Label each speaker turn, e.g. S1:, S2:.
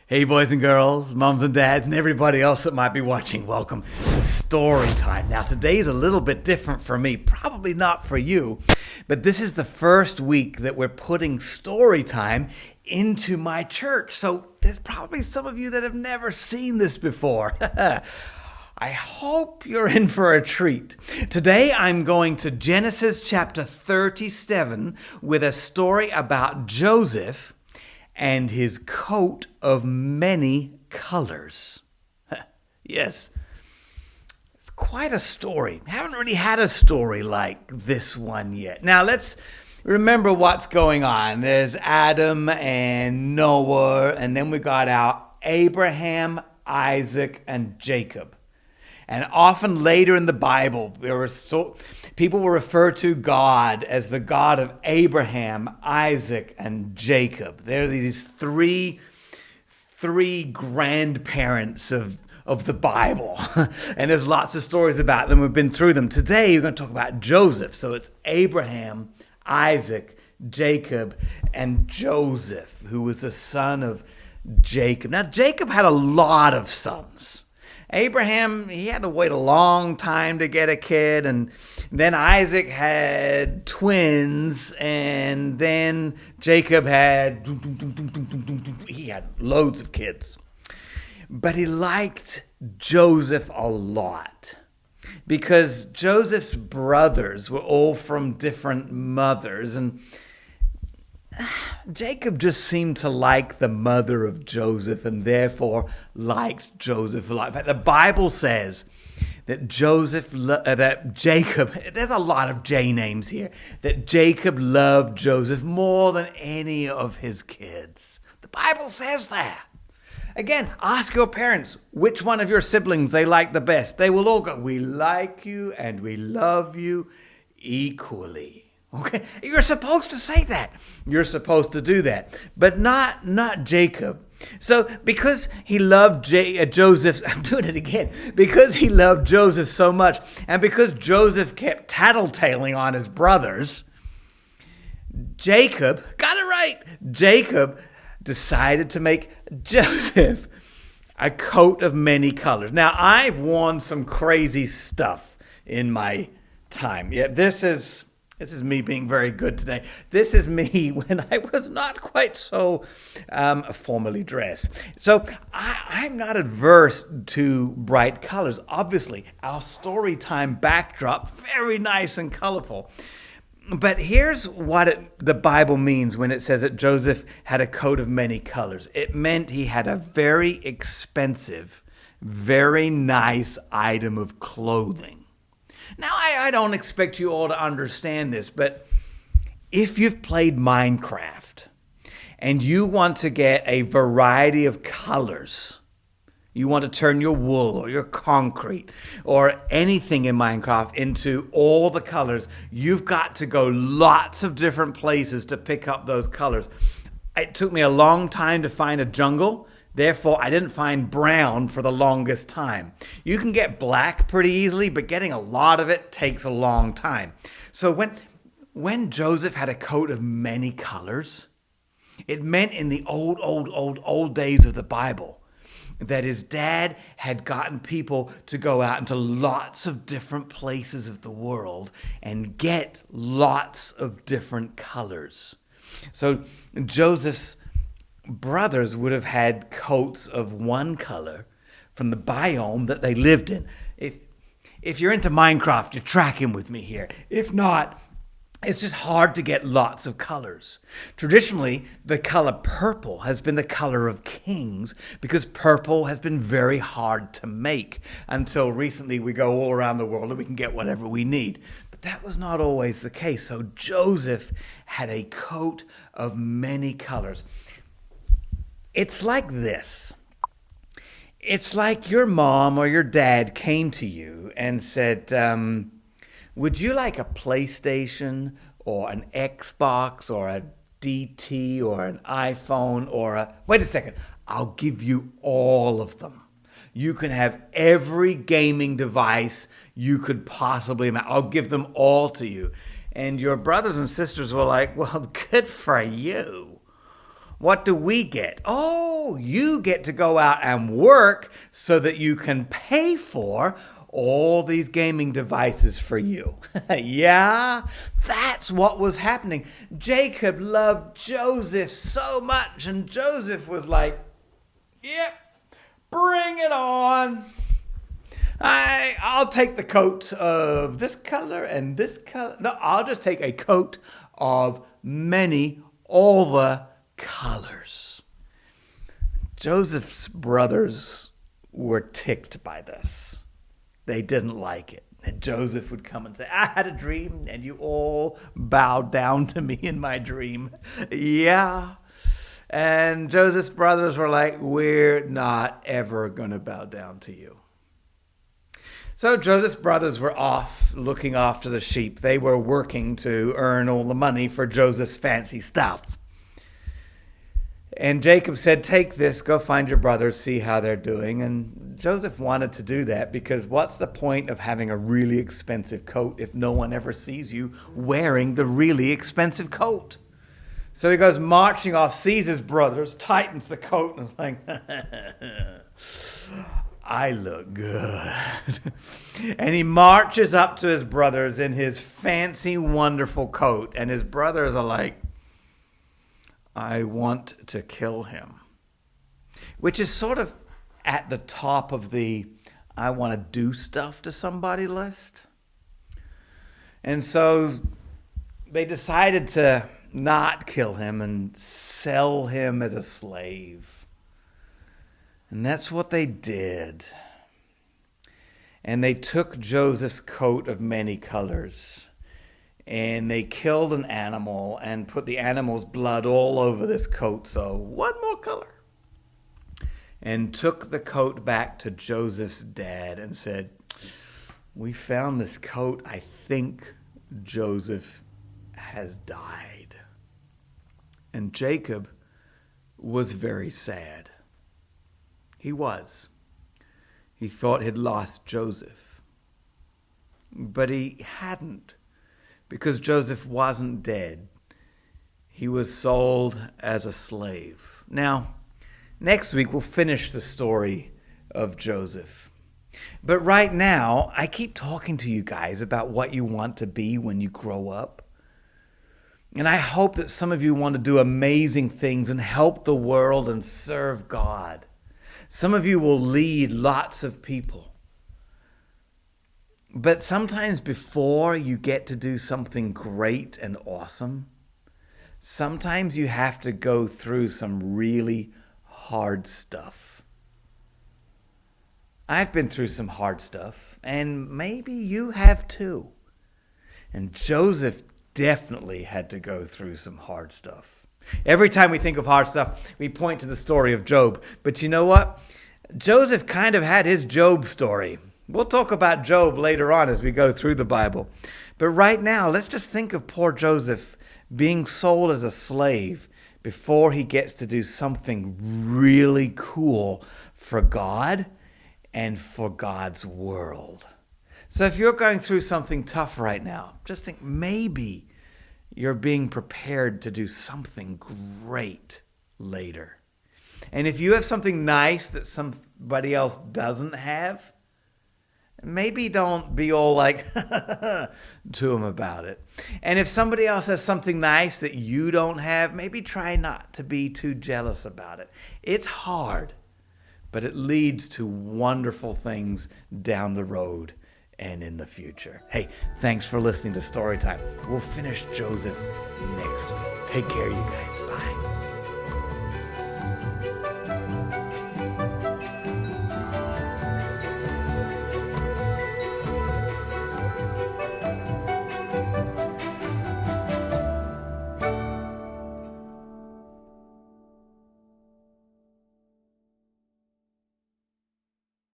S1: Hey boys and girls, moms and dads, and everybody else that might be watching, welcome to StoryTime. Now today's a little bit different for me, probably not for you, but this is the first week that we're putting StoryTime into my church. So there's probably some of you that have never seen this before. I hope you're in for a treat. Today I'm going to Genesis chapter 37 with a story about Joseph and his coat of many colors. Yes, it's quite a story. Haven't really had a story like this one yet. Now let's remember what's going on. There's Adam and Noah, and then we got out Abraham, Isaac, and Jacob. And often later in the Bible, people will refer to God as the God of Abraham, Isaac, and Jacob. They're these three grandparents of the Bible. And there's lots of stories about them. We've been through them. Today, we're going to talk about Joseph. So it's Abraham, Isaac, Jacob, and Joseph, who was the son of Jacob. Now, Jacob had a lot of sons. Abraham, he had to wait a long time to get a kid, and then Isaac had twins, and then Jacob had loads of kids. But he liked Joseph a lot because Joseph's brothers were all from different mothers, and Jacob just seemed to like the mother of Joseph and therefore liked Joseph a lot. In fact, the Bible says that Jacob, there's a lot of J names here, that Jacob loved Joseph more than any of his kids. The Bible says that. Again, ask your parents which one of your siblings they like the best. They will all go, we like you and we love you equally. Okay, you're supposed to say that. You're supposed to do that, but not Jacob. So because he loved Joseph, I'm doing it again, because he loved Joseph so much, and because Joseph kept tattletaling on his brothers, Jacob, got it right, Jacob decided to make Joseph a coat of many colors. Now, I've worn some crazy stuff in my time. Yeah, This is me being very good today. This is me when I was not quite so formally dressed. So I'm not adverse to bright colors. Obviously, our StoryTime backdrop, very nice and colorful. But here's what the Bible means when it says that Joseph had a coat of many colors. It meant he had a very expensive, very nice item of clothing. Now, I don't expect you all to understand this, but if you've played Minecraft and you want to get a variety of colors, you want to turn your wool or your concrete or anything in Minecraft into all the colors, you've got to go lots of different places to pick up those colors. It took me a long time to find a jungle. Therefore, I didn't find brown for the longest time. You can get black pretty easily, but getting a lot of it takes a long time. So when Joseph had a coat of many colors, it meant in the old days of the Bible that his dad had gotten people to go out into lots of different places of the world and get lots of different colors. So Joseph's brothers would have had coats of one color from the biome that they lived in. If you're into Minecraft, you're tracking with me here. If not, it's just hard to get lots of colors. Traditionally, the color purple has been the color of kings because purple has been very hard to make. Until recently, we go all around the world and we can get whatever we need. But that was not always the case. So Joseph had a coat of many colors. It's like this. It's like your mom or your dad came to you and said, would you like a PlayStation or an Xbox or a DT or an iPhone or wait a second, I'll give you all of them. You can have every gaming device you could possibly imagine. I'll give them all to you. And your brothers and sisters were like, well, good for you. What do we get? Oh, you get to go out and work so that you can pay for all these gaming devices for you. Yeah, that's what was happening. Jacob loved Joseph so much, and Joseph was like, yep, bring it on. I'll take the coat of this color and this color. No, I'll just take a coat of all the colors. Joseph's brothers were ticked by this. They didn't like it. And Joseph would come and say, I had a dream, and you all bowed down to me in my dream. Yeah. And Joseph's brothers were like, we're not ever going to bow down to you. So Joseph's brothers were off looking after the sheep. They were working to earn all the money for Joseph's fancy stuff. And Jacob said, take this, go find your brothers, see how they're doing. And Joseph wanted to do that because what's the point of having a really expensive coat if no one ever sees you wearing the really expensive coat? So he goes marching off, sees his brothers, tightens the coat, and is like, I look good. And he marches up to his brothers in his fancy, wonderful coat. And his brothers are like, I want to kill him. Which is sort of at the top of the I want to do stuff to somebody list. And so they decided to not kill him and sell him as a slave. And that's what they did. And they took Joseph's coat of many colors. And they killed an animal and put the animal's blood all over this coat. So one more color. And took the coat back to Joseph's dad and said, we found this coat. I think Joseph has died. And Jacob was very sad. He was. He thought he'd lost Joseph. But he hadn't. Because Joseph wasn't dead. He was sold as a slave. Now, next week we'll finish the story of Joseph. But right now, I keep talking to you guys about what you want to be when you grow up. And I hope that some of you want to do amazing things and help the world and serve God. Some of you will lead lots of people. But sometimes before you get to do something great and awesome, sometimes you have to go through some really hard stuff. I've been through some hard stuff, and maybe you have too. And Joseph definitely had to go through some hard stuff. Every time we think of hard stuff, we point to the story of Job. But you know what? Joseph kind of had his Job story. We'll talk about Job later on as we go through the Bible. But right now, let's just think of poor Joseph being sold as a slave before he gets to do something really cool for God and for God's world. So if you're going through something tough right now, just think maybe you're being prepared to do something great later. And if you have something nice that somebody else doesn't have, maybe don't be all like to them about it. And if somebody else has something nice that you don't have, maybe try not to be too jealous about it. It's hard, but it leads to wonderful things down the road and in the future. Hey, thanks for listening to Storytime. We'll finish Joseph next week. Take care, you guys.